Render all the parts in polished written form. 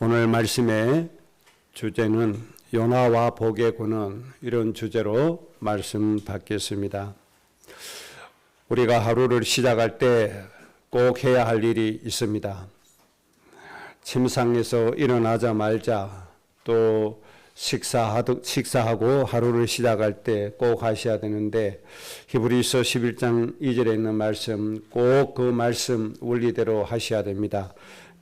오늘 말씀의 주제는 요나와 복의 군은, 이런 주제로 말씀 받겠습니다. 우리가 하루를 시작할 때 꼭 해야 할 일이 있습니다. 침상에서 일어나자마자 또 식사하고 하루를 시작할 때 꼭 하셔야 되는데, 히브리서 11장 2절에 있는 말씀, 꼭 그 말씀 원리대로 하셔야 됩니다.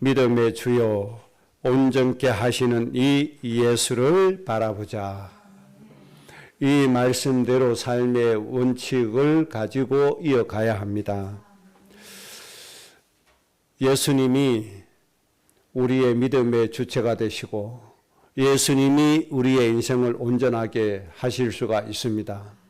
믿음의 주요 온전케 하시는 이 예수를 바라보자. 이 말씀대로 삶의 원칙을 가지고 이어가야 합니다. 예수님이 우리의 믿음의 주체가 되시고 예수님이 우리의 인생을 온전하게 하실 수가 있습니다.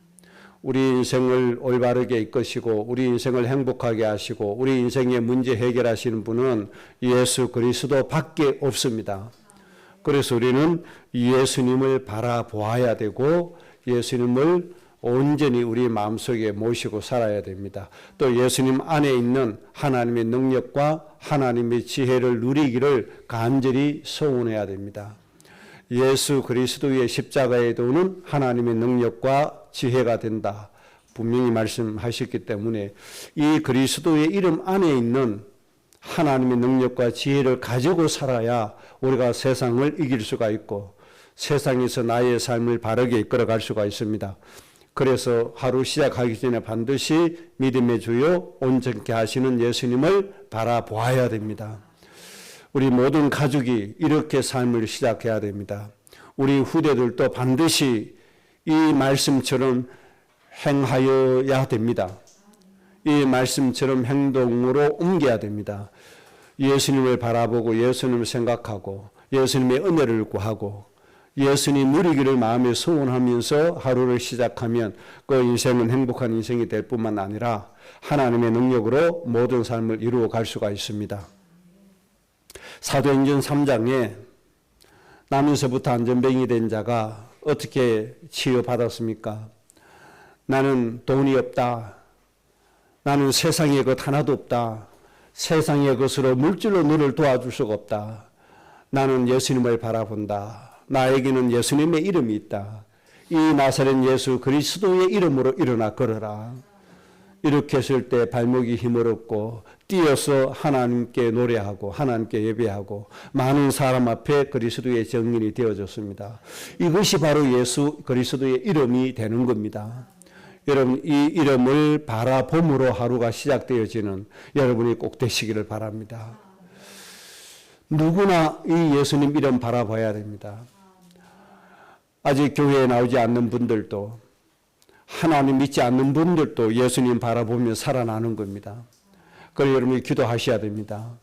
우리 인생을 올바르게 이끄시고 우리 인생을 행복하게 하시고 우리 인생의 문제 해결하시는 분은 예수 그리스도 밖에 없습니다. 그래서 우리는 예수님을 바라보아야 되고 예수님을 온전히 우리 마음속에 모시고 살아야 됩니다. 또 예수님 안에 있는 하나님의 능력과 하나님의 지혜를 누리기를 간절히 소원해야 됩니다. 예수 그리스도의 십자가의 도는 하나님의 능력과 지혜가 된다, 분명히 말씀하셨기 때문에 이 그리스도의 이름 안에 있는 하나님의 능력과 지혜를 가지고 살아야 우리가 세상을 이길 수가 있고 세상에서 나의 삶을 바르게 이끌어갈 수가 있습니다. 그래서 하루 시작하기 전에 반드시 믿음의 주요 온전케 하시는 예수님을 바라보아야 됩니다. 우리 모든 가족이 이렇게 삶을 시작해야 됩니다. 우리 후대들도 반드시 이 말씀처럼 행하여야 됩니다. 이 말씀처럼 행동으로 옮겨야 됩니다. 예수님을 바라보고 예수님을 생각하고 예수님의 은혜를 구하고 예수님 누리기를 마음에 소원하면서 하루를 시작하면 그 인생은 행복한 인생이 될 뿐만 아니라 하나님의 능력으로 모든 삶을 이루어 갈 수가 있습니다. 사도행전 3장에 나면서부터 안전뱅이 된 자가 어떻게 치유받았습니까? 나는 돈이 없다. 나는 세상에 것 하나도 없다. 세상의 것으로 물질로 너를 도와줄 수가 없다. 나는 예수님을 바라본다. 나에게는 예수님의 이름이 있다. 이 나사렛 예수 그리스도의 이름으로 일어나 걸어라. 이렇게 했을 때 발목이 힘을 얻고 뛰어서 하나님께 노래하고 하나님께 예배하고 많은 사람 앞에 그리스도의 증인이 되어졌습니다. 이것이 바로 예수 그리스도의 이름이 되는 겁니다. 여러분, 이 이름을 바라봄으로 하루가 시작되어지는 여러분이 꼭 되시기를 바랍니다. 누구나 이 예수님 이름 바라봐야 됩니다. 아직 교회에 나오지 않는 분들도, 하나님 믿지 않는 분들도 예수님 바라보며 살아나는 겁니다. 그래서 여러분이 기도하셔야 됩니다.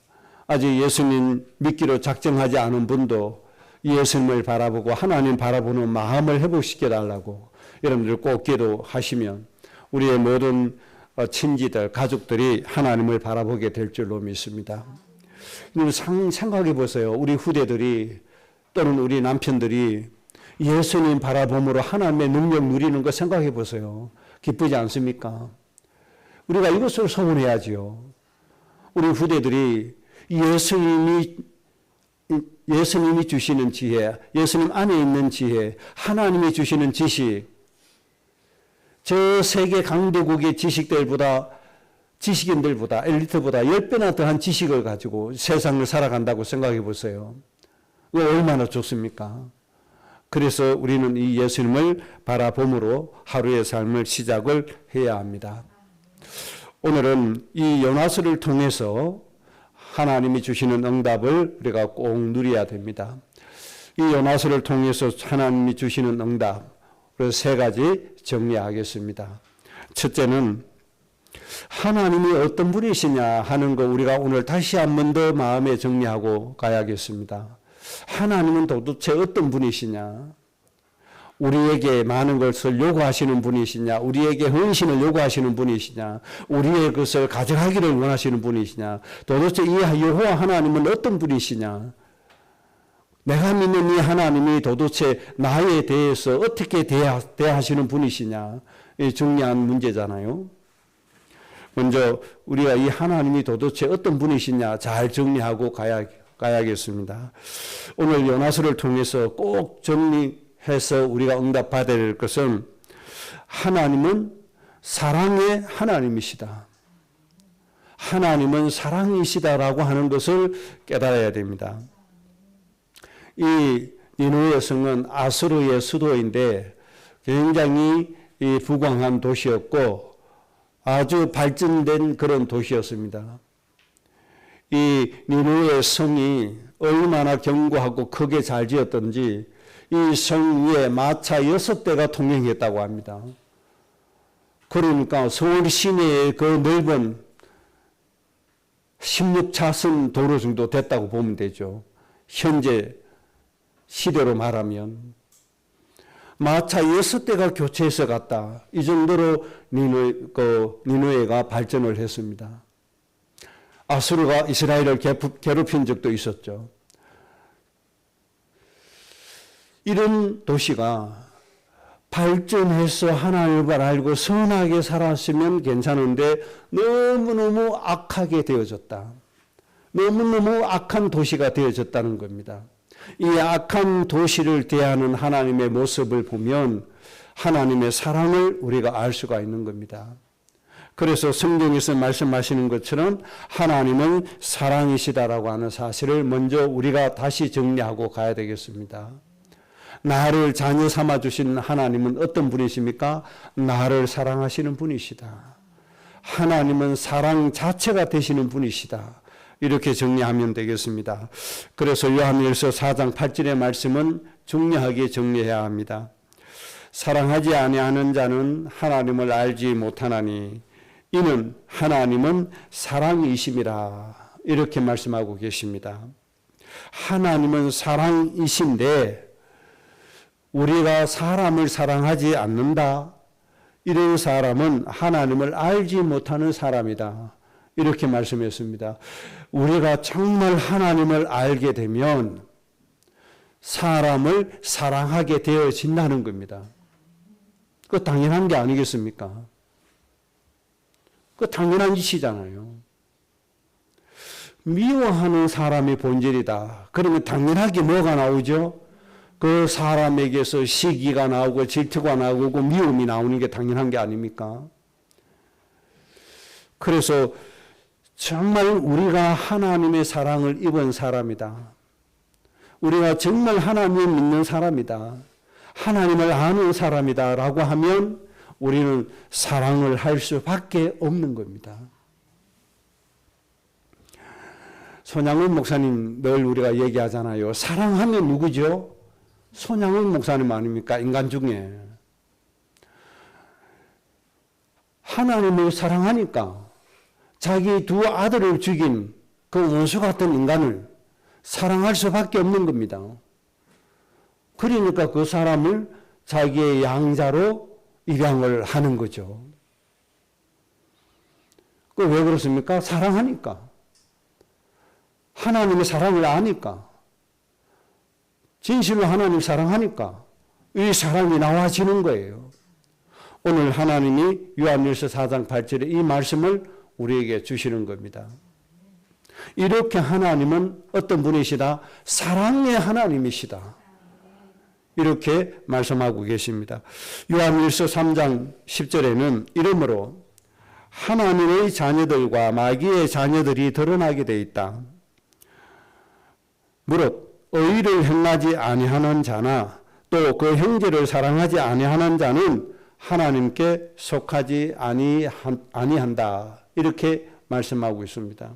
아직 예수님 믿기로 작정하지 않은 분도 예수님을 바라보고 하나님 바라보는 마음을 회복시켜 달라고 여러분들 꼭 기도하시면 우리의 모든 친지들, 가족들이 하나님을 바라보게 될 줄로 믿습니다. 생각해 보세요. 우리 후대들이 또는 우리 남편들이 예수님 바라봄으로 하나님의 능력 누리는 거 생각해 보세요. 기쁘지 않습니까? 우리가 이것을 소원해야지요. 우리 후대들이 예수님이 주시는 지혜, 예수님 안에 있는 지혜, 하나님이 주시는 지식, 저 세계 강대국의 지식인들보다 엘리트보다 10배나 더한 지식을 가지고 세상을 살아간다고 생각해 보세요. 그거 얼마나 좋습니까? 그래서 우리는 이 예수님을 바라봄으로 하루의 삶을 시작을 해야 합니다. 오늘은 이 요나서를 통해서 하나님이 주시는 응답을 우리가 꼭 누려야 됩니다. 이 요나서를 통해서 하나님이 주시는 응답, 그래서 세 가지 정리하겠습니다. 첫째는 하나님이 어떤 분이시냐 하는 거 우리가 오늘 다시 한 번 더 마음에 정리하고 가야겠습니다. 하나님은 도대체 어떤 분이시냐? 우리에게 많은 것을 요구하시는 분이시냐? 우리에게 헌신을 요구하시는 분이시냐? 우리의 것을 가져가기를 원하시는 분이시냐? 도대체 이 여호와 하나님은 어떤 분이시냐? 내가 믿는 이 하나님이 도대체 나에 대해서 어떻게 대하시는 분이시냐? 이 중요한 문제잖아요. 먼저 우리가 이 하나님이 도대체 어떤 분이시냐 잘 정리하고 가야 가야겠습니다. 오늘 요나서를 통해서 꼭 정리해서 우리가 응답받아야 될 것은 하나님은 사랑의 하나님이시다. 하나님은 사랑이시다라고 하는 것을 깨달아야 됩니다. 이 니느웨 성은 아수르의 수도인데 굉장히 부강한 도시였고 아주 발전된 그런 도시였습니다. 이 니느웨 성이 얼마나 견고하고 크게 잘 지었던지 이 성 위에 마차 6대가 통행했다고 합니다. 그러니까 서울 시내의 그 넓은 16차선 도로 정도 됐다고 보면 되죠. 현재 시대로 말하면 마차 6대가 교체해서 갔다. 이 정도로 니느웨가 발전을 했습니다. 아수르가 이스라엘을 괴롭힌 적도 있었죠. 이런 도시가 발전해서 하나님을 알고 선하게 살았으면 괜찮은데 너무너무 악하게 되어졌다. 너무너무 악한 도시가 되어졌다는 겁니다. 이 악한 도시를 대하는 하나님의 모습을 보면 하나님의 사랑을 우리가 알 수가 있는 겁니다. 그래서 성경에서 말씀하시는 것처럼 하나님은 사랑이시다라고 하는 사실을 먼저 우리가 다시 정리하고 가야 되겠습니다. 나를 자녀 삼아주신 하나님은 어떤 분이십니까? 나를 사랑하시는 분이시다. 하나님은 사랑 자체가 되시는 분이시다. 이렇게 정리하면 되겠습니다. 그래서 요한일서 4장 8절의 말씀은 중요하게 정리해야 합니다. 사랑하지 아니하는 자는 하나님을 알지 못하나니 이는 하나님은 사랑이심이라. 이렇게 말씀하고 계십니다. 하나님은 사랑이신데 우리가 사람을 사랑하지 않는다. 이런 사람은 하나님을 알지 못하는 사람이다. 이렇게 말씀했습니다. 우리가 정말 하나님을 알게 되면 사람을 사랑하게 되어진다는 겁니다. 그거 당연한 게 아니겠습니까? 그거 당연한 짓이잖아요. 미워하는 사람이 본질이다. 그러면 당연하게 뭐가 나오죠? 그 사람에게서 시기가 나오고 질투가 나오고 미움이 나오는 게 당연한 게 아닙니까? 그래서 정말 우리가 하나님의 사랑을 입은 사람이다. 우리가 정말 하나님을 믿는 사람이다. 하나님을 아는 사람이다 라고 하면 우리는 사랑을 할 수밖에 없는 겁니다. 손양훈 목사님 늘 우리가 얘기하잖아요. 사랑하면 누구죠? 손양훈 목사님 아닙니까? 인간 중에. 하나님을 사랑하니까 자기 두 아들을 죽인 그 원수 같은 인간을 사랑할 수밖에 없는 겁니다. 그러니까 그 사람을 자기의 양자로 입양을 하는 거죠. 그 왜 그렇습니까? 사랑하니까. 하나님의 사랑을 아니까. 진실로 하나님 사랑하니까 이 사랑이 나와지는 거예요. 오늘 하나님이 요한일서 4장 8절에 이 말씀을 우리에게 주시는 겁니다. 이렇게 하나님은 어떤 분이시다? 사랑의 하나님이시다. 이렇게 말씀하고 계십니다. 요한일서 3장 10절에는 이러므로 하나님의 자녀들과 마귀의 자녀들이 드러나게 돼 있다. 무릇 의를 행하지 아니하는 자나 또 그 형제를 사랑하지 아니하는 자는 하나님께 속하지 아니한다. 이렇게 말씀하고 있습니다.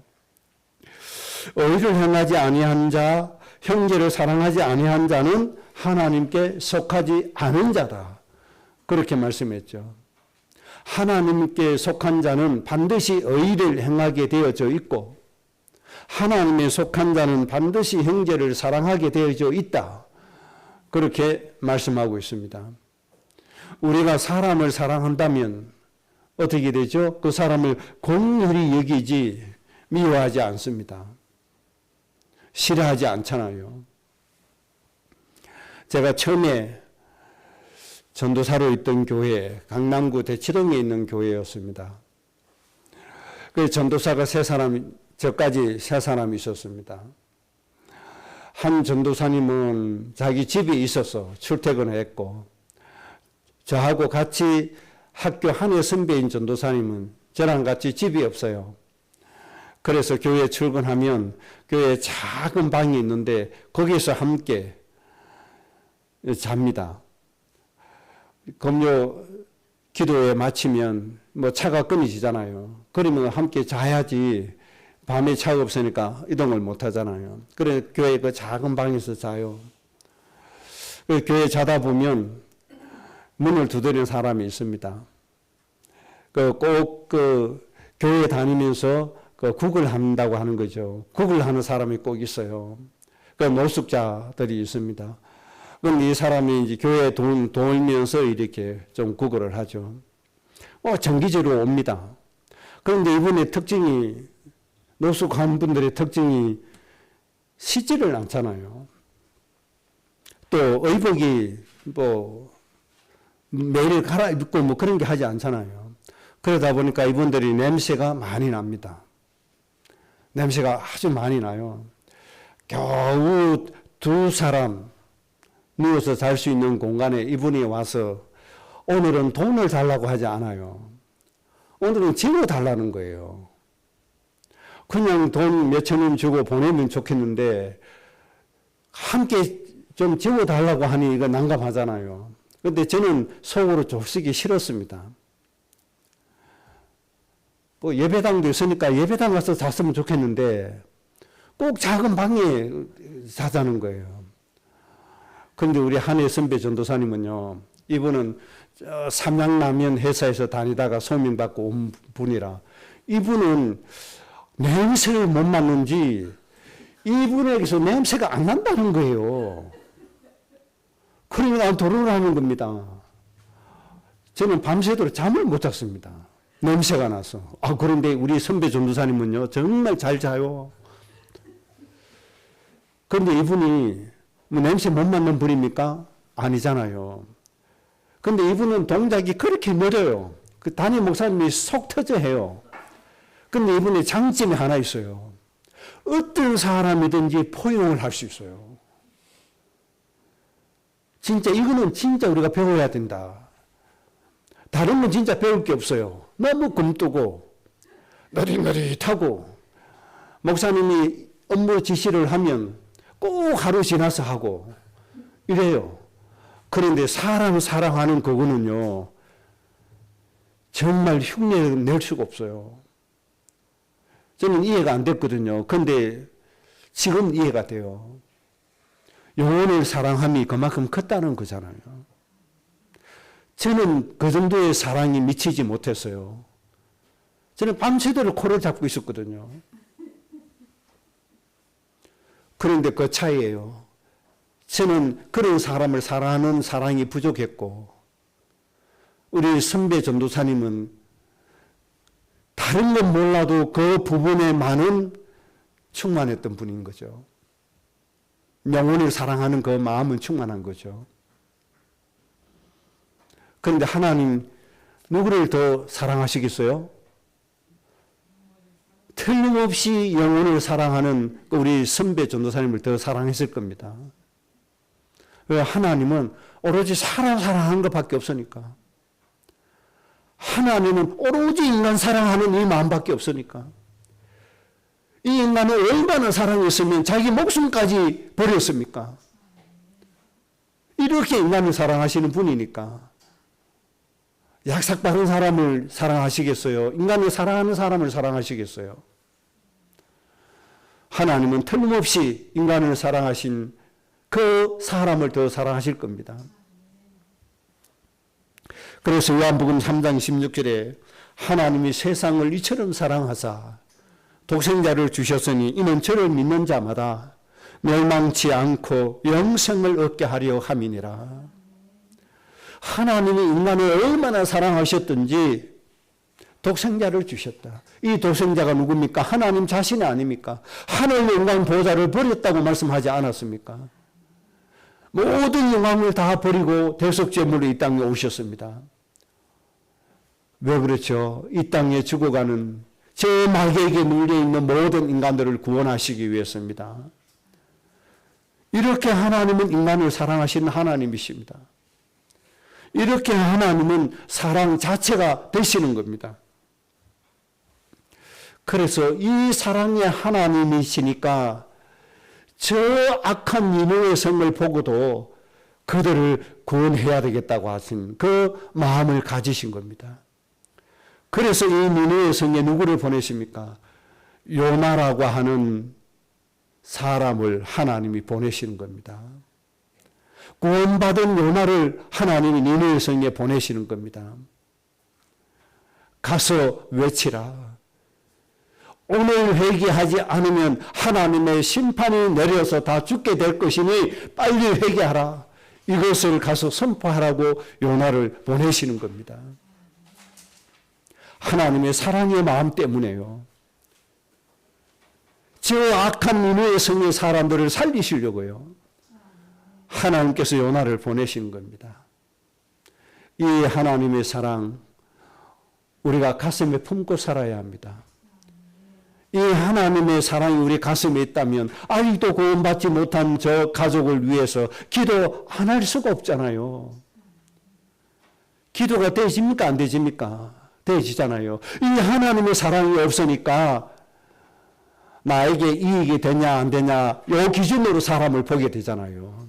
의를 행하지 아니한 자, 형제를 사랑하지 아니한 자는 하나님께 속하지 않은 자다. 그렇게 말씀했죠. 하나님께 속한 자는 반드시 의를 행하게 되어져 있고 하나님에 속한 자는 반드시 형제를 사랑하게 되어져 있다. 그렇게 말씀하고 있습니다. 우리가 사람을 사랑한다면 어떻게 되죠? 그 사람을 공률히 여기지 미워하지 않습니다. 싫어하지 않잖아요. 제가 처음에 전도사로 있던 교회, 강남구 대치동에 있는 교회였습니다. 그 전도사가 저까지 세 사람이 있었습니다. 한 전도사님은 자기 집이 있어서 출퇴근했고, 저하고 같이 학교 한 해 선배인 전도사님은 저랑 같이 집이 없어요. 그래서 교회 출근하면 교회에 작은 방이 있는데 거기서 함께 잡니다. 금요 기도회 마치면 뭐 차가 끊이지잖아요. 그러면 함께 자야지 밤에 차가 없으니까 이동을 못 하잖아요. 그래 교회 그 작은 방에서 자요. 교회 자다 보면 문을 두드리는 사람이 있습니다. 꼭 교회 다니면서 국을 한다고 하는 거죠. 국을 하는 사람이 꼭 있어요. 노숙자들이 있습니다. 그럼 이 사람이 이제 교회에 돌면서 이렇게 좀 국을 하죠. 정기적으로 옵니다. 그런데 이분의 특징이, 노숙한 분들의 특징이 씻지를 않잖아요. 또 의복이 매일 갈아입고 뭐 그런 게 하지 않잖아요. 그러다 보니까 이분들이 냄새가 많이 납니다. 냄새가 아주 많이 나요. 겨우 두 사람 누워서 잘 수 있는 공간에 이분이 와서 오늘은 돈을 달라고 하지 않아요. 오늘은 재워달라는 거예요. 그냥 돈 몇천 원 주고 보내면 좋겠는데 함께 좀 재워달라고 하니 이거 난감하잖아요. 그런데 저는 속으로 좁히기 싫었습니다. 예배당도 있으니까 예배당 가서 잤으면 좋겠는데 꼭 작은 방에 자자는 거예요. 그런데 우리 한혜 선배 전도사님은요, 이분은 삼양라면 회사에서 다니다가 소명받고 온 분이라 이분은 냄새를 못 맡는지 이분에게서 냄새가 안 난다는 거예요. 그러니까 도로를 하는 겁니다. 저는 밤새도록 잠을 못 잤습니다. 냄새가 나서. 그런데 우리 선배 전도사님은요, 정말 잘 자요. 그런데 이분이 뭐 냄새 못 맡는 분입니까? 아니잖아요. 그런데 이분은 동작이 그렇게 느려요. 그 담임 목사님이 속 터져 해요. 그런데 이분의 장점이 하나 있어요. 어떤 사람이든지 포용을 할 수 있어요. 진짜 이거는 진짜 우리가 배워야 된다. 다른 건 진짜 배울 게 없어요. 너무 금뜨고 느릿느릿하고 목사님이 업무 지시를 하면 꼭 하루 지나서 하고 이래요. 그런데 사람을 사랑하는 그거는요, 정말 흉내를 낼 수가 없어요. 저는 이해가 안 됐거든요. 그런데 지금 이해가 돼요. 영혼을 사랑함이 그만큼 컸다는 거잖아요. 저는 그 정도의 사랑이 미치지 못했어요. 저는 밤새도록 코를 잡고 있었거든요. 그런데 그 차이예요. 저는 그런 사람을 사랑하는 사랑이 부족했고, 우리 선배 전도사님은 다른 건 몰라도 그 부분에만은 충만했던 분인 거죠. 영혼을 사랑하는 그 마음은 충만한 거죠. 그런데 하나님 누구를 더 사랑하시겠어요? 틀림없이 영혼을 사랑하는 우리 선배 전도사님을 더 사랑했을 겁니다. 왜? 하나님은 오로지 사람 사랑하는 것밖에 없으니까. 하나님은 오로지 인간 사랑하는 이 마음밖에 없으니까. 이 인간을 얼마나 사랑했으면 자기 목숨까지 버렸습니까? 이렇게 인간을 사랑하시는 분이니까. 약삭 빠른 사람을 사랑하시겠어요? 인간을 사랑하는 사람을 사랑하시겠어요? 하나님은 틀림없이 인간을 사랑하신 그 사람을 더 사랑하실 겁니다. 그래서 요한복음 3장 16절에 하나님이 세상을 이처럼 사랑하사 독생자를 주셨으니 이는 저를 믿는 자마다 멸망치 않고 영생을 얻게 하려 함이니라. 하나님이 인간을 얼마나 사랑하셨든지 독생자를 주셨다. 이 독생자가 누굽니까? 하나님 자신이 아닙니까? 하늘 영광 보좌를 버렸다고 말씀하지 않았습니까? 모든 영광을 다 버리고 대속제물로 이 땅에 오셨습니다. 왜 그렇죠? 이 땅에 죽어가는 저 마귀에게 물려있는 모든 인간들을 구원하시기 위해서입니다. 이렇게 하나님은 인간을 사랑하시는 하나님이십니다. 이렇게 하나님은 사랑 자체가 되시는 겁니다. 그래서 이 사랑의 하나님이시니까 저 악한 니느웨 성을 보고도 그들을 구원해야 되겠다고 하신 그 마음을 가지신 겁니다. 그래서 이 니느웨 성에 누구를 보내십니까? 요나라고 하는 사람을 하나님이 보내시는 겁니다. 구원받은 요나를 하나님이 니느웨 성에 보내시는 겁니다. 가서 외치라. 오늘 회개하지 않으면 하나님의 심판이 내려서 다 죽게 될 것이니 빨리 회개하라. 이것을 가서 선포하라고 요나를 보내시는 겁니다. 하나님의 사랑의 마음 때문에요. 저 악한 니느웨 성의 사람들을 살리시려고요. 하나님께서 요나를 보내신 겁니다. 이 하나님의 사랑 우리가 가슴에 품고 살아야 합니다. 이 하나님의 사랑이 우리 가슴에 있다면 아직도 구원받지 못한 저 가족을 위해서 기도 안 할 수가 없잖아요. 기도가 되집니까? 안 되집니까? 되지잖아요. 이 하나님의 사랑이 없으니까 나에게 이익이 되냐 안 되냐 이 기준으로 사람을 보게 되잖아요.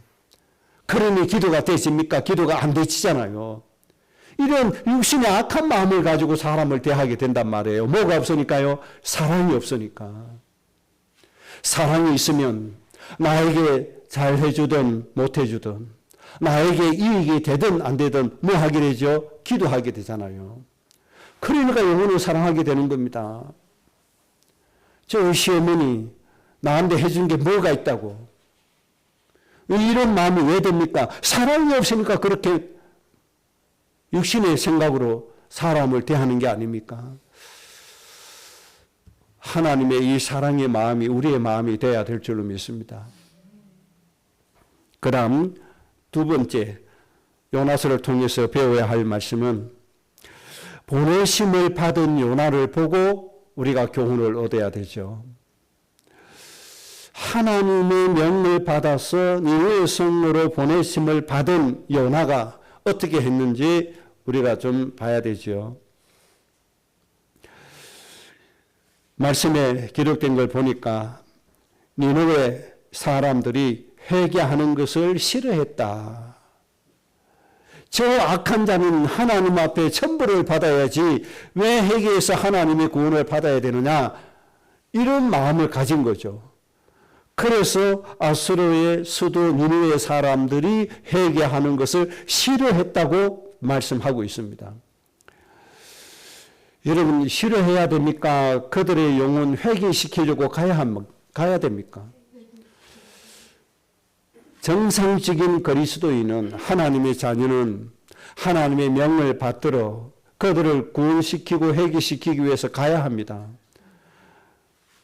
그러니 기도가 되집니까? 기도가 안 되지잖아요. 이런 육신의 악한 마음을 가지고 사람을 대하게 된단 말이에요. 뭐가 없으니까요? 사랑이 없으니까. 사랑이 있으면 나에게 잘 해주든 못 해주든 나에게 이익이 되든 안 되든 뭐 하게 되죠? 기도하게 되잖아요. 그러니까 영혼을 사랑하게 되는 겁니다. 저 시어머니 나한테 해준 게 뭐가 있다고? 이런 마음이 왜 됩니까? 사랑이 없으니까 그렇게 육신의 생각으로 사람을 대하는 게 아닙니까? 하나님의 이 사랑의 마음이 우리의 마음이 돼야 될 줄로 믿습니다. 그 다음 두 번째 요나서를 통해서 배워야 할 말씀은 보내심을 받은 요나를 보고 우리가 교훈을 얻어야 되죠. 하나님의 명을 받아서 니느웨 성으로 보내심을 받은 요나가 어떻게 했는지 우리가 좀 봐야 되죠. 말씀에 기록된 걸 보니까 니느웨 사람들이 회개하는 것을 싫어했다. 저 악한 자는 하나님 앞에 천벌을 받아야지 왜 회개해서 하나님의 구원을 받아야 되느냐 이런 마음을 가진 거죠. 그래서 아수르의 수도 니느웨 사람들이 회개하는 것을 싫어했다고 말씀하고 있습니다. 여러분 싫어해야 됩니까? 그들의 영혼 회개시키려고 가야 됩니까? 정상적인 그리스도인은 하나님의 자녀는 하나님의 명을 받들어 그들을 구원시키고 회개시키기 위해서 가야 합니다.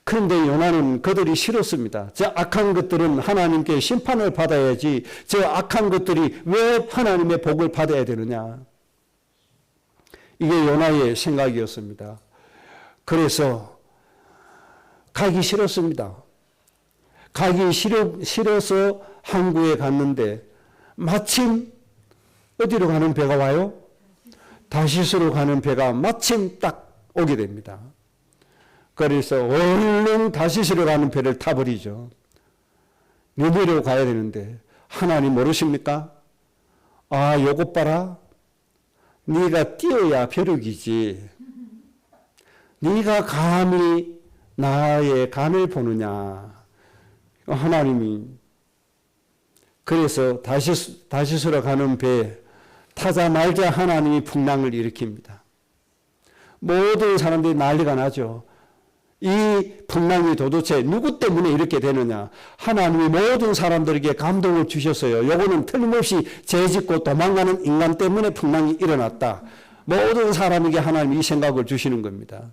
그런데 요나는 그들이 싫었습니다. 저 악한 것들은 하나님께 심판을 받아야지 저 악한 것들이 왜 하나님의 복을 받아야 되느냐. 이게 요나의 생각이었습니다. 그래서 가기 싫었습니다. 가기 싫어서 항구에 갔는데 마침 어디로 가는 배가 와요? 다시스로 가는 배가 마침 딱 오게 됩니다. 그래서 얼른 다시스로 가는 배를 타버리죠. 니느웨로 가야 되는데 하나님 모르십니까? 아, 요것 봐라. 네가 뛰어야 벼룩이지. 네가 감히 나의 간을 보느냐. 하나님이 그래서 다시스로 가는 배 타자마자 하나님이 풍랑을 일으킵니다. 모든 사람들이 난리가 나죠. 이 풍랑이 도대체 누구 때문에 이렇게 되느냐. 하나님이 모든 사람들에게 감동을 주셨어요. 요거는 틀림없이 죄짓고 도망가는 인간 때문에 풍랑이 일어났다. 모든 사람에게 하나님이 이 생각을 주시는 겁니다.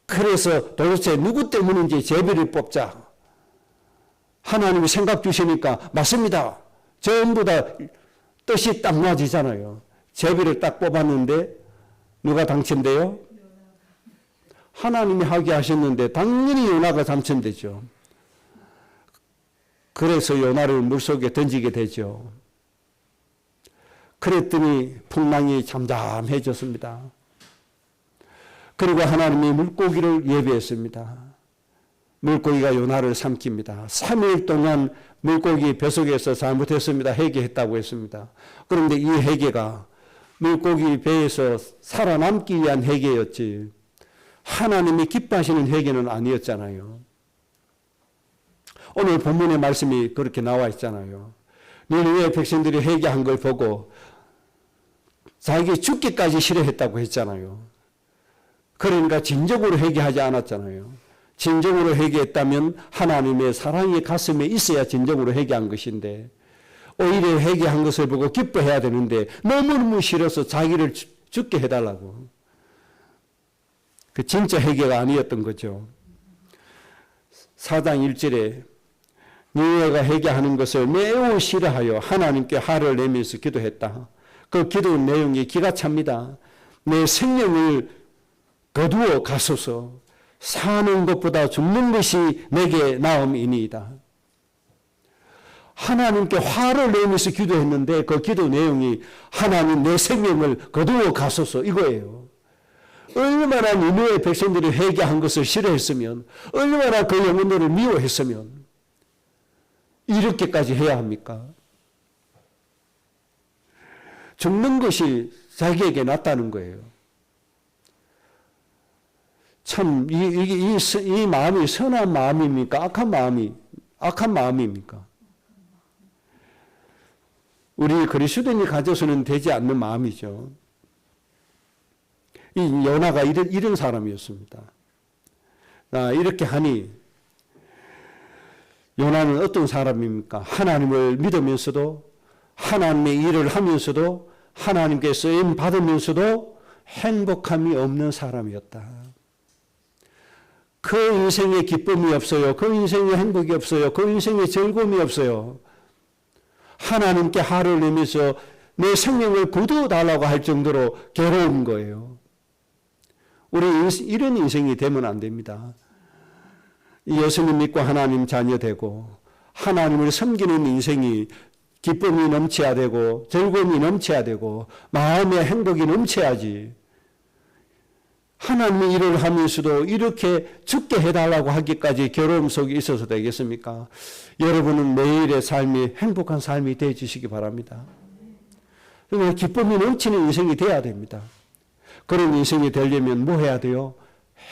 그래서 도대체 누구 때문인지 제비를 뽑자. 하나님이 생각 주시니까 맞습니다. 전부 다 뜻이 딱 맞으잖아요. 제비를 딱 뽑았는데 누가 당첨돼요? 하나님이 하게 하셨는데 당연히 요나가 당첨되죠. 그래서 요나를 물속에 던지게 되죠. 그랬더니 풍랑이 잠잠해졌습니다. 그리고 하나님이 물고기를 예비했습니다. 물고기가 요나를 삼킵니다. 3일 동안 물고기 뱃속에서 잘못했습니다. 회개했다고 했습니다. 그런데 이 회개가 물고기 배에서 살아남기 위한 회개였지 하나님이 기뻐하시는 회개는 아니었잖아요. 오늘 본문의 말씀이 그렇게 나와 있잖아요. 니느웨 백성들이 회개한 걸 보고 자기 죽기까지 싫어했다고 했잖아요. 그러니까 진정으로 회개하지 않았잖아요. 진정으로 회개했다면 하나님의 사랑이 가슴에 있어야 진정으로 회개한 것인데 오히려 회개한 것을 보고 기뻐해야 되는데 너무너무 싫어서 자기를 죽게 해달라고. 그 진짜 회개가 아니었던 거죠. 4장 1절에 니느웨가 회개하는 것을 매우 싫어하여 하나님께 화를 내면서 기도했다. 그 기도 내용이 기가 찹니다. 내 생명을 거두어 가소서. 사는 것보다 죽는 것이 내게 나음이니이다. 하나님께 화를 내면서 기도했는데 그 기도 내용이 하나님 내 생명을 거두어 가소서 이거예요. 얼마나 니느웨 백성들이 회개한 것을 싫어했으면 얼마나 그 영혼들을 미워했으면 이렇게까지 해야 합니까? 죽는 것이 자기에게 낫다는 거예요. 참, 이 마음이 선한 마음입니까? 악한 마음입니까? 우리 그리스도인이 가져서는 되지 않는 마음이죠. 이 요나가 이런 사람이었습니다. 이렇게 하니, 요나는 어떤 사람입니까? 하나님을 믿으면서도, 하나님의 일을 하면서도, 하나님께 쓰임 받으면서도 행복함이 없는 사람이었다. 그 인생에 기쁨이 없어요. 그 인생에 행복이 없어요. 그 인생에 즐거움이 없어요. 하나님께 화를 내면서 내 생명을 거두어달라고 할 정도로 괴로운 거예요. 우리 이런 인생이 되면 안 됩니다. 예수님 믿고 하나님 자녀 되고 하나님을 섬기는 인생이 기쁨이 넘쳐야 되고 즐거움이 넘쳐야 되고 마음의 행복이 넘쳐야지. 하나님의 일을 하면서도 이렇게 죽게 해달라고 하기까지 괴로움 속에 있어서 되겠습니까? 여러분은 매일의 삶이 행복한 삶이 되어주시기 바랍니다. 그러니까 기쁨이 넘치는 인생이 되어야 됩니다. 그런 인생이 되려면 뭐 해야 돼요?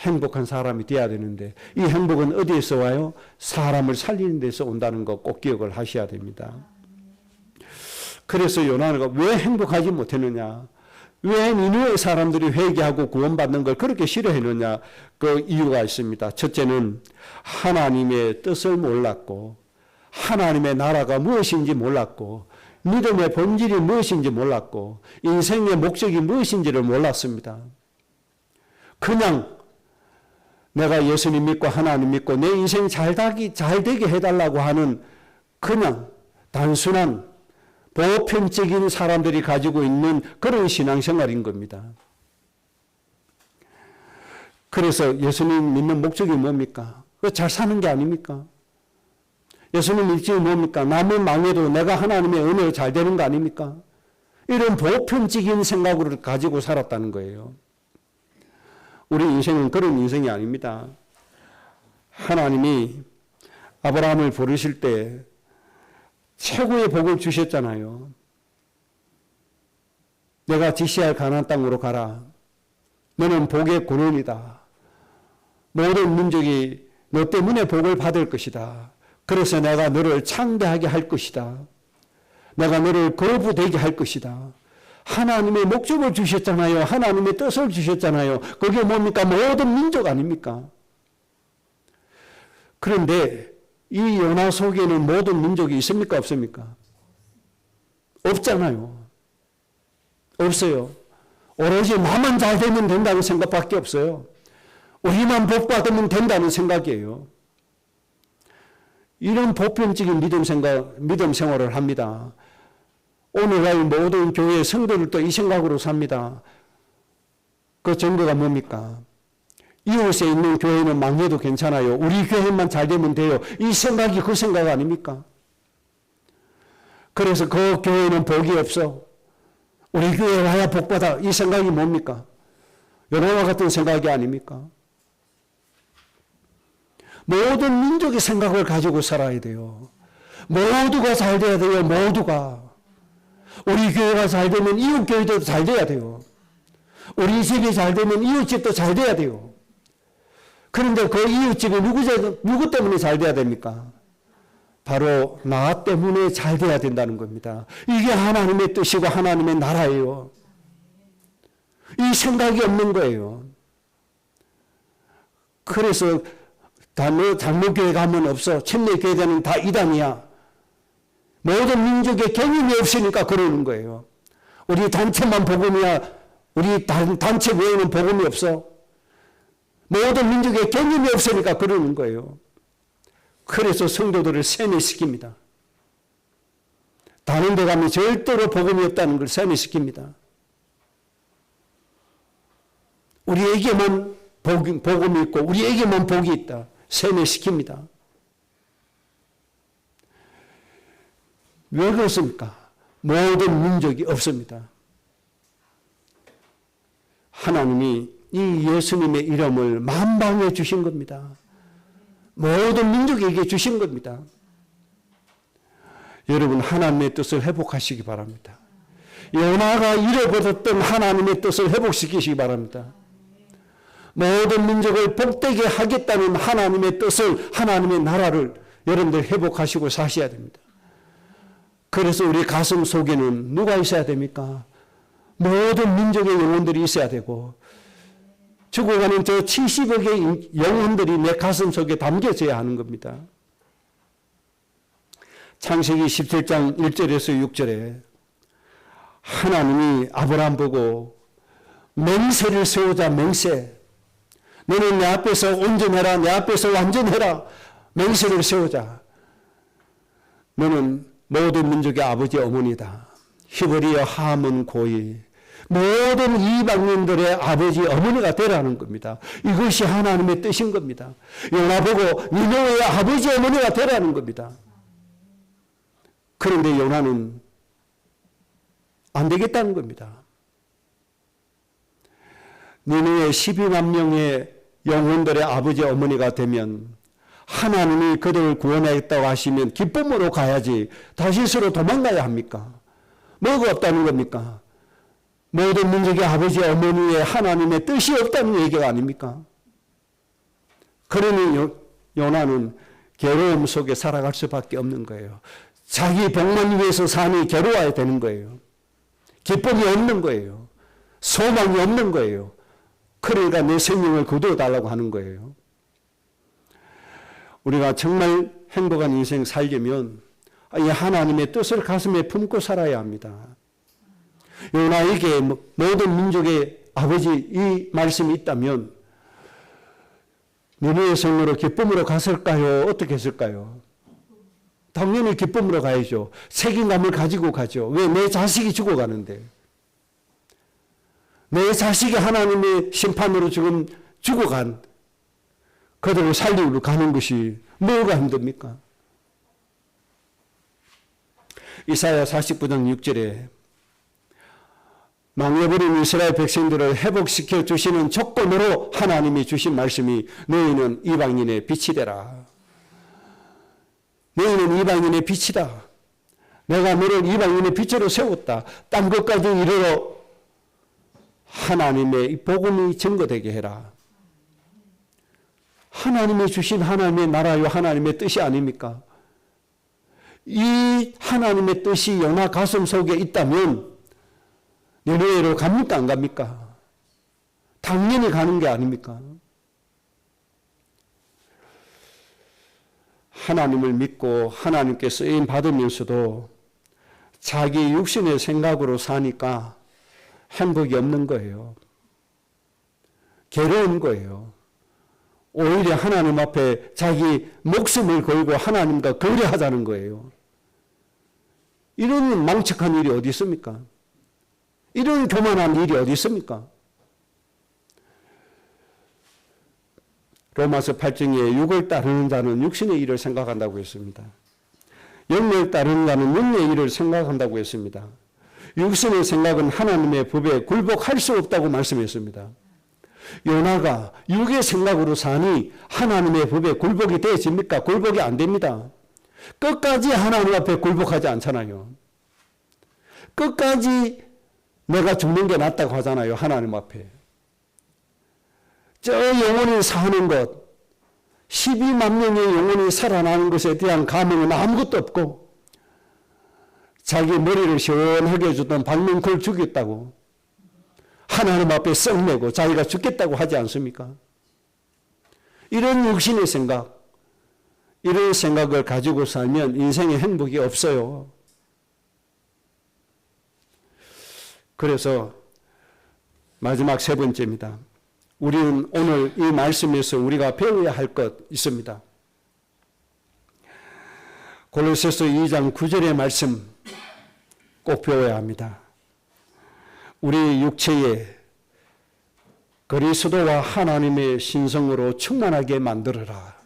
행복한 사람이 되어야 되는데 이 행복은 어디에서 와요? 사람을 살리는 데서 온다는 거 꼭 기억을 하셔야 됩니다. 그래서 요나가 왜 행복하지 못했느냐? 왜 니느웨 사람들이 회개하고 구원받는 걸 그렇게 싫어했느냐? 그 이유가 있습니다. 첫째는 하나님의 뜻을 몰랐고 하나님의 나라가 무엇인지 몰랐고 믿음의 본질이 무엇인지 몰랐고 인생의 목적이 무엇인지를 몰랐습니다. 그냥 내가 예수님 믿고 하나님 믿고 내 인생 잘 되게 해달라고 하는 그냥 단순한 보편적인 사람들이 가지고 있는 그런 신앙생활인 겁니다. 그래서 예수님 믿는 목적이 뭡니까? 잘 사는 게 아닙니까? 예수님 믿지 뭡니까? 남은 망해도 내가 하나님의 은혜로 잘 되는 거 아닙니까? 이런 보편적인 생각을 가지고 살았다는 거예요. 우리 인생은 그런 인생이 아닙니다. 하나님이 아브라함을 부르실 때 최고의 복을 주셨잖아요. 내가 지시할 가나안 땅으로 가라. 너는 복의 근원이다. 모든 민족이 너 때문에 복을 받을 것이다. 그래서 내가 너를 창대하게 할 것이다. 내가 너를 거부되게 할 것이다. 하나님의 목적을 주셨잖아요. 하나님의 뜻을 주셨잖아요. 그게 뭡니까? 모든 민족 아닙니까? 그런데 이 요나 속에는 모든 민족이 있습니까? 없습니까? 없잖아요. 없어요. 오로지 나만 잘 되면 된다는 생각밖에 없어요. 우리만 복 받으면 된다는 생각이에요. 이런 보편적인 믿음 생활을 합니다. 오늘날 모든 교회 성도들도 이 생각으로 삽니다. 그 증거가 뭡니까? 이웃에 있는 교회는 망해도 괜찮아요. 우리 교회만 잘 되면 돼요. 이 생각이 그 생각 아닙니까? 그래서 그 교회는 복이 없어. 우리 교회 와야 복받아. 이 생각이 뭡니까? 요나와 같은 생각이 아닙니까? 모든 민족의 생각을 가지고 살아야 돼요. 모두가 잘 돼야 돼요. 모두가. 우리 교회가 잘 되면 이웃 교회도 잘 돼야 돼요. 우리 집이 잘 되면 이웃 집도 잘 돼야 돼요. 그런데 그 이웃 집이 누구 때문에 잘 돼야 됩니까? 바로 나 때문에 잘 돼야 된다는 겁니다. 이게 하나님의 뜻이고 하나님의 나라예요. 이 생각이 없는 거예요. 그래서 너 장로교회 가면 없어. 침례교회는 다 이단이야. 모든 민족의 개념이 없으니까 그러는 거예요. 우리 단체만 복음이야. 우리 단체 외에는 복음이 없어. 모든 민족의 개념이 없으니까 그러는 거예요. 그래서 성도들을 세뇌시킵니다. 다른 데 가면 절대로 복음이 없다는 걸 세뇌시킵니다. 우리에게만 복음이 있고 우리에게만 복이 있다. 세뇌시킵니다. 왜 그렇습니까? 모든 민족이 없습니다. 하나님이 이 예수님의 이름을 만방에 주신 겁니다. 모든 민족에게 주신 겁니다. 여러분 하나님의 뜻을 회복하시기 바랍니다. 요나가 잃어버렸던 하나님의 뜻을 회복시키시기 바랍니다. 모든 민족을 복되게 하겠다는 하나님의 뜻을, 하나님의 나라를 여러분들 회복하시고 사셔야 됩니다. 그래서 우리 가슴 속에는 누가 있어야 됩니까? 모든 민족의 영혼들이 있어야 되고 죽어가는 저 70억의 영혼들이 내 가슴 속에 담겨져야 하는 겁니다. 창세기 17장 1절에서 6절에 하나님이 아브라함 보고 맹세를 세우자. 맹세. 너는 내 앞에서 온전해라. 내 앞에서 완전해라. 맹세를 세우자. 너는 모든 민족의 아버지 어머니다. 히브리어 함은 고이. 모든 이방인들의 아버지 어머니가 되라는 겁니다. 이것이 하나님의 뜻인 겁니다. 요나 보고 니네의 아버지 어머니가 되라는 겁니다. 그런데 요나는 안 되겠다는 겁니다. 니네의 12만 명의 영혼들의 아버지 어머니가 되면 하나님이 그들을 구원하겠다고 하시면 기쁨으로 가야지 다시스로 도망가야 합니까? 뭐가 없다는 겁니까? 모든 민족의 아버지 어머니의 하나님의 뜻이 없다는 얘기가 아닙니까? 그러니 요나는 괴로움 속에 살아갈 수밖에 없는 거예요. 자기 복만 위해서 삶이 괴로워야 되는 거예요. 기쁨이 없는 거예요. 소망이 없는 거예요. 그러니까 내 생명을 거두어 달라고 하는 거예요. 우리가 정말 행복한 인생 살려면 이 하나님의 뜻을 가슴에 품고 살아야 합니다. 요나에게 모든 민족의 아버지 이 말씀이 있다면 니네의 성으로 기쁨으로 갔을까요? 어떻게 했을까요? 당연히 기쁨으로 가야죠. 책임감을 가지고 가죠. 왜? 내 자식이 죽어가는데. 내 자식이 하나님의 심판으로 지금 죽어간 그들을 살리러 가는 것이 뭐가 힘듭니까? 이사야 49장 6절에 망해버린 이스라엘 백성들을 회복시켜 주시는 조건으로 하나님이 주신 말씀이 너희는 이방인의 빛이 되라. 너희는 이방인의 빛이다. 내가 너를 이방인의 빛으로 세웠다. 딴 것까지 이르러 하나님의 복음이 증거되게 해라. 하나님이 주신 하나님의 나라요 하나님의 뜻이 아닙니까? 이 하나님의 뜻이 요나 가슴 속에 있다면 니느웨로 갑니까 안 갑니까? 당연히 가는 게 아닙니까? 하나님을 믿고 하나님께 쓰임 받으면서도 자기 육신의 생각으로 사니까 행복이 없는 거예요. 괴로운 거예요. 오히려 하나님 앞에 자기 목숨을 걸고 하나님과 거래하자는 거예요. 이런 망측한 일이 어디 있습니까? 이런 교만한 일이 어디 있습니까? 로마서 8장에 육을 따르는 자는 육신의 일을 생각한다고 했습니다. 영을 따르는 자는 영의 일을 생각한다고 했습니다. 육신의 생각은 하나님의 법에 굴복할 수 없다고 말씀했습니다. 요나가 육의 생각으로 사니 하나님의 법에 굴복이 되어집니까? 굴복이 안 됩니다. 끝까지 하나님 앞에 굴복하지 않잖아요. 끝까지 내가 죽는 게 낫다고 하잖아요. 하나님 앞에. 저 영혼이 사는 것, 12만 명의 영혼이 살아나는 것에 대한 감흥은 아무것도 없고 자기 머리를 시원하게 해주던 박명콜 죽였다고 하나님 앞에 썩내고 자기가 죽겠다고 하지 않습니까? 이런 육신의 생각, 이런 생각을 가지고 살면 인생에 행복이 없어요. 그래서 마지막 세 번째입니다. 우리는 오늘 이 말씀에서 우리가 배워야 할 것 있습니다. 골로새서 2장 9절의 말씀 꼭 배워야 합니다. 우리 육체에 그리스도와 하나님의 신성으로 충만하게 만들어라.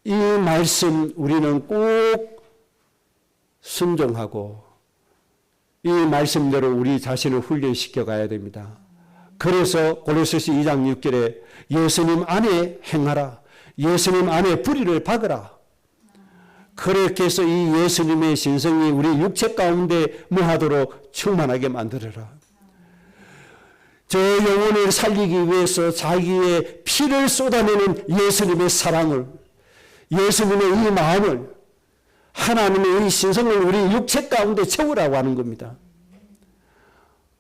이 말씀 우리는 꼭 순종하고 이 말씀대로 우리 자신을 훈련시켜 가야 됩니다. 그래서 골로새서 2장 6절에 예수님 안에 행하라. 예수님 안에 불의를 박으라. 그렇게 해서 이 예수님의 신성이 우리 육체 가운데 무하도록 충만하게 만들어라. 저 영혼을 살리기 위해서 자기의 피를 쏟아내는 예수님의 사랑을, 예수님의 이 마음을, 하나님의 이 신성을 우리 육체 가운데 채우라고 하는 겁니다.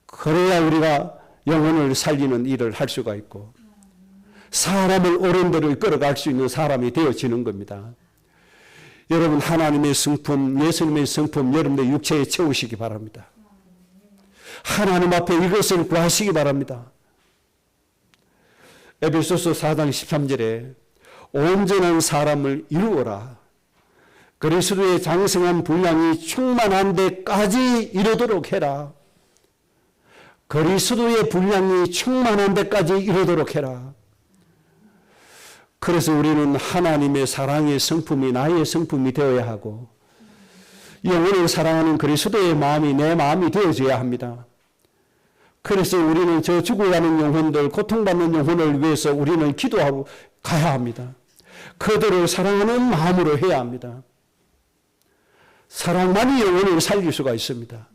그래야 우리가 영혼을 살리는 일을 할 수가 있고 사람을 옳은 대로 이끌어갈 수 있는 사람이 되어지는 겁니다. 여러분 하나님의 성품, 예수님의 성품 여러분의 육체에 채우시기 바랍니다. 하나님 앞에 이것을 구하시기 바랍니다. 에베소서 4장 13절에 온전한 사람을 이루어라. 그리스도의 장성한 분량이 충만한 데까지 이르도록 해라. 그리스도의 분량이 충만한 데까지 이르도록 해라. 그래서 우리는 하나님의 사랑의 성품이 나의 성품이 되어야 하고 영혼을 사랑하는 그리스도의 마음이 내 마음이 되어져야 합니다. 그래서 우리는 저 죽어가는 영혼들, 고통받는 영혼을 위해서 우리는 기도하고 가야 합니다. 그들을 사랑하는 마음으로 해야 합니다. 사랑만이 영혼을 살릴 수가 있습니다.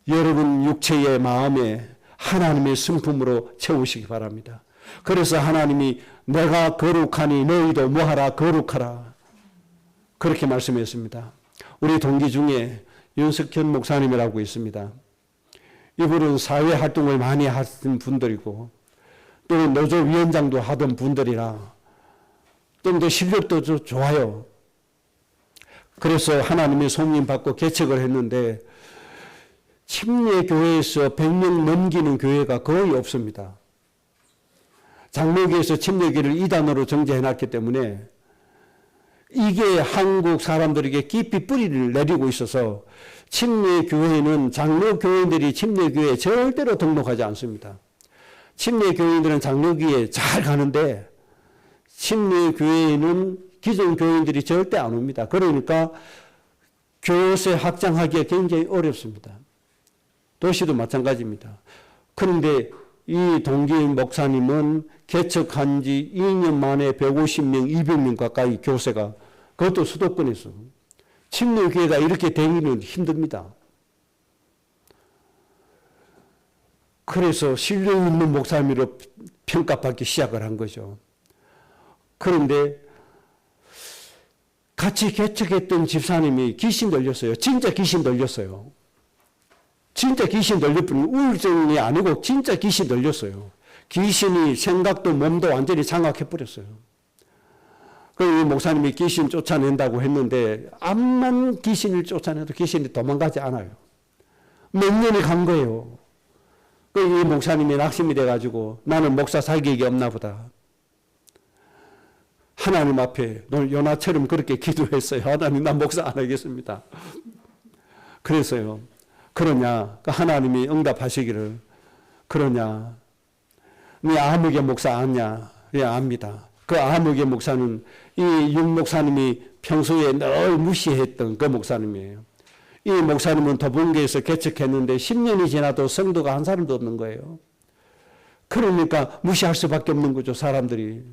여러분 육체의 마음에 하나님의 성품으로 채우시기 바랍니다. 그래서 하나님이 내가 거룩하니 너희도 뭐하라 거룩하라 그렇게 말씀했습니다. 우리 동기 중에 윤석현 목사님이라고 있습니다. 이분은 사회활동을 많이 하신 분들이고 또 노조위원장도 하던 분들이라 좀 더 실력도 좋아요. 그래서 하나님의 소임 받고 개척을 했는데 침례교회에서 100명 넘기는 교회가 거의 없습니다. 장로교에서 침례교회를 2단으로 정제해놨기 때문에 이게 한국 사람들에게 깊이 뿌리를 내리고 있어서 침례교회는 장로교인들이 침례교회에 절대로 등록하지 않습니다. 침례교인들은 장로교회에 잘 가는데 침례교회에는 기존 교인들이 절대 안 옵니다. 그러니까 교세 확장하기가 굉장히 어렵습니다. 도시도 마찬가지입니다. 그런데 이 동기 목사님은 개척한 지 2년 만에 150명, 200명 가까이 교세가 그것도 수도권에서 침례교회가 이렇게 되기는 힘듭니다. 그래서 실력 있는 목사님으로 평가받기 시작을 한 거죠. 그런데 같이 개척했던 집사님이 귀신 들렸어요. 진짜 귀신 들렸어요. 진짜 귀신 들릴 뿐 우울증이 아니고 진짜 귀신 들렸어요. 귀신이 생각도 몸도 완전히 장악해버렸어요. 그래서 이 목사님이 귀신 쫓아낸다고 했는데 암만 귀신을 쫓아내도 귀신이 도망가지 않아요. 몇 년이 간 거예요. 이 목사님이 낙심이 돼가지고 나는 목사 자격이 없나 보다. 하나님 앞에 오늘 요나처럼 그렇게 기도했어요. 하나님 난 목사 안 하겠습니다. 그래서요. 그러냐? 하나님이 응답하시기를 그러냐? 네 아무개 목사 아냐? 예, 압니다. 그 아무개 목사는 이 윤 목사님이 평소에 늘 무시했던 그 목사님이에요. 이 목사님은 도봉교에서 개척했는데 10년이 지나도 성도가 한 사람도 없는 거예요. 그러니까 무시할 수밖에 없는 거죠, 사람들이.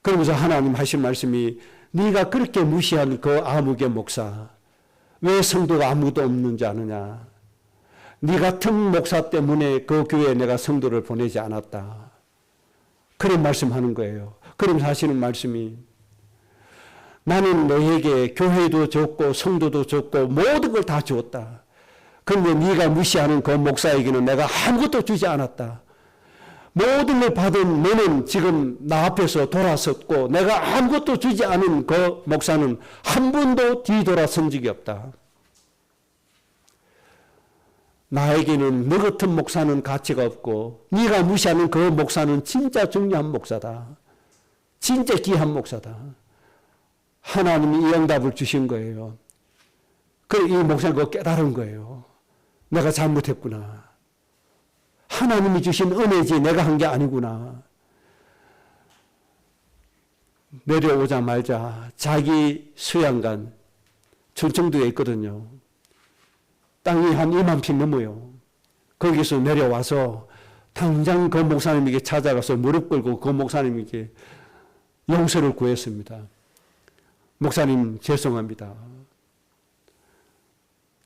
그러면서 하나님 하신 말씀이 네가 그렇게 무시한 그 아무개 목사 왜 성도가 아무도 없는지 아느냐. 네 같은 목사 때문에 그 교회에 내가 성도를 보내지 않았다. 그런 말씀하는 거예요. 그러면서 하시는 말씀이 나는 너에게 교회도 줬고 성도도 줬고 모든 걸 다 주었다. 그런데 네가 무시하는 그 목사에게는 내가 아무것도 주지 않았다. 모든 걸 받은 너는 지금 나 앞에서 돌아섰고 내가 아무것도 주지 않은 그 목사는 한 번도 뒤돌아선 적이 없다. 나에게는 너 같은 목사는 가치가 없고 네가 무시하는 그 목사는 진짜 중요한 목사다. 진짜 귀한 목사다. 하나님이 이 응답을 주신 거예요. 그래 이 목사는 그거 깨달은 거예요. 내가 잘못했구나. 하나님이 주신 은혜지 내가 한 게 아니구나. 내려오자마자 자기 수양관 춘청도에 있거든요. 땅이 한 2만 평 넘어요. 거기서 내려와서 당장 그 목사님에게 찾아가서 무릎 꿇고 그 목사님에게 용서를 구했습니다. 목사님 죄송합니다.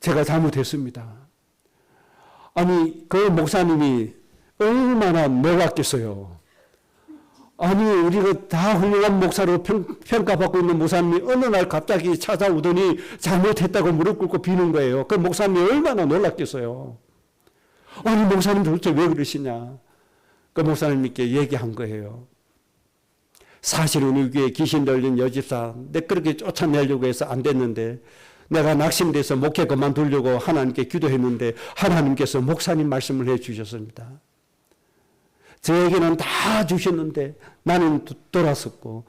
제가 잘못했습니다. 아니 그 목사님이 얼마나 놀랐겠어요. 아니 우리가 다 훌륭한 목사로 평가받고 있는 목사님이 어느 날 갑자기 찾아오더니 잘못했다고 무릎 꿇고 비는 거예요. 그 목사님이 얼마나 놀랐겠어요. 아니 목사님 도대체 왜 그러시냐. 그 목사님께 얘기한 거예요. 사실은 이 교회에 귀신 들린 여집사 내 그렇게 쫓아내려고 해서 안 됐는데 내가 낙심돼서 목회 그만두려고 하나님께 기도했는데 하나님께서 목사님 말씀을 해 주셨습니다. 저에게는 다 주셨는데 나는 돌아섰고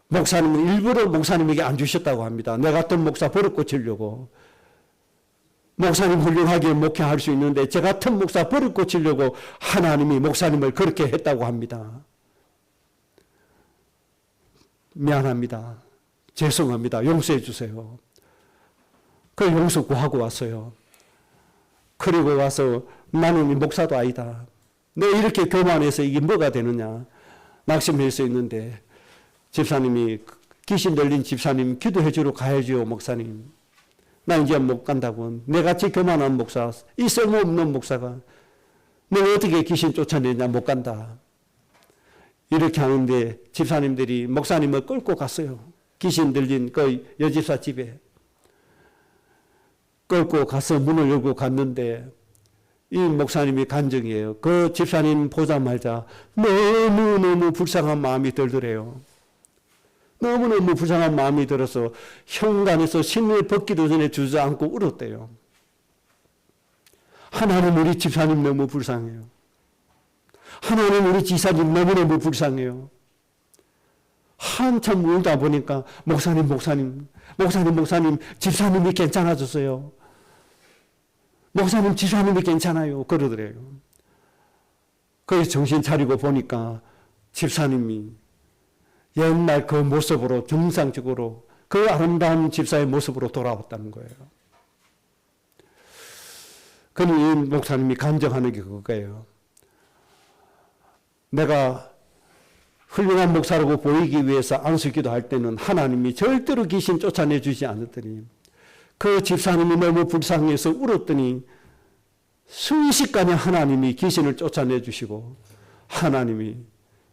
목사님은 일부러 목사님에게 안 주셨다고 합니다. 내 같은 목사 버릇 고치려고. 목사님 훌륭하게 목회할 수 있는데 저 같은 목사 버릇 고치려고 하나님이 목사님을 그렇게 했다고 합니다. 미안합니다. 죄송합니다. 용서해 주세요. 그 용서 구하고 왔어요. 그리고 와서 나는 목사도 아니다. 내 이렇게 교만해서 이게 뭐가 되느냐. 낙심할 수 있는데 집사님이 귀신 들린 집사님 기도해 주러 가야지요 목사님. 나 이제 못 간다고. 내같이 교만한 목사 이 쓸모없는 목사가 내가 어떻게 귀신 쫓아내냐 못 간다. 이렇게 하는데 집사님들이 목사님을 끌고 갔어요. 귀신 들린 그 여집사 집에. 끌고 가서 문을 열고 갔는데 이 목사님이 간증이에요. 그 집사님 보자마자 너무너무 불쌍한 마음이 들더래요. 너무너무 불쌍한 마음이 들어서 현관에서 신을 벗기도 전에 주저앉고 울었대요. 하나님 우리 집사님 너무 불쌍해요. 하나님 우리 지사님 너무너무 불쌍해요. 한참 울다 보니까 목사님 집사님이 괜찮아졌어요. 목사님 집사님이 괜찮아요. 그러더래요. 그래서 정신 차리고 보니까 집사님이 옛날 그 모습으로 정상적으로 그 아름다운 집사의 모습으로 돌아왔다는 거예요. 그러니 이 목사님이 간증하는 게 그거예요. 내가 훌륭한 목사라고 보이기 위해서 안수기도 할 때는 하나님이 절대로 귀신 쫓아내주지 않았더니 그 집사님이 너무 불쌍해서 울었더니 순식간에 하나님이 귀신을 쫓아내주시고 하나님이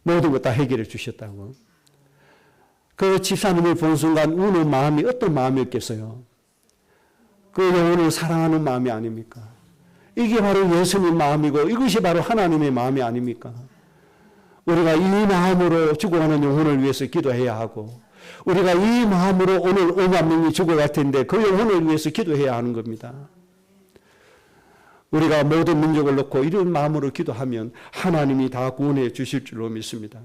모든 것 다 해결해 주셨다고. 그 집사님을 본 순간 우는 마음이 어떤 마음이었겠어요? 그 영혼을 사랑하는 마음이 아닙니까? 이게 바로 예수님 마음이고 이것이 바로 하나님의 마음이 아닙니까? 우리가 이 마음으로 죽어가는 영혼을 위해서 기도해야 하고 우리가 이 마음으로 오늘 5만 명이 죽어갈 텐데 그 영혼을 위해서 기도해야 하는 겁니다. 우리가 모든 민족을 놓고 이런 마음으로 기도하면 하나님이 다 구원해 주실 줄로 믿습니다.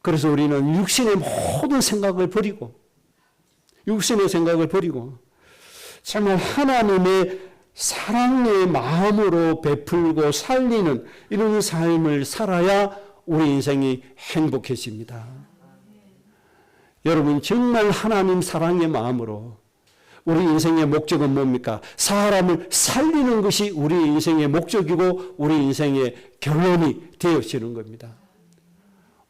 그래서 우리는 육신의 모든 생각을 버리고 정말 하나님의 사랑의 마음으로 베풀고 살리는 이런 삶을 살아야 우리 인생이 행복해집니다. 여러분 정말 하나님 사랑의 마음으로 우리 인생의 목적은 뭡니까? 사람을 살리는 것이 우리 인생의 목적이고 우리 인생의 결론이 되어지는 겁니다.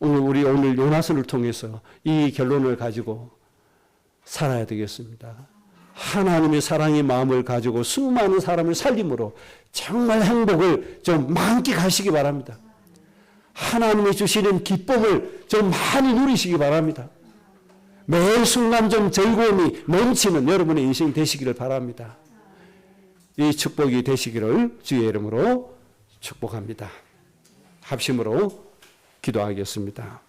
우리 오늘 요나스를 통해서 이 결론을 가지고 살아야 되겠습니다. 하나님의 사랑의 마음을 가지고 수많은 사람을 살림으로 정말 행복을 좀 만끽하시기 바랍니다. 하나님이 주시는 기쁨을 좀 많이 누리시기 바랍니다. 매 순간 좀 즐거움이 넘치는 여러분의 인생이 되시기를 바랍니다. 이 축복이 되시기를 주의 이름으로 축복합니다. 합심으로 기도하겠습니다.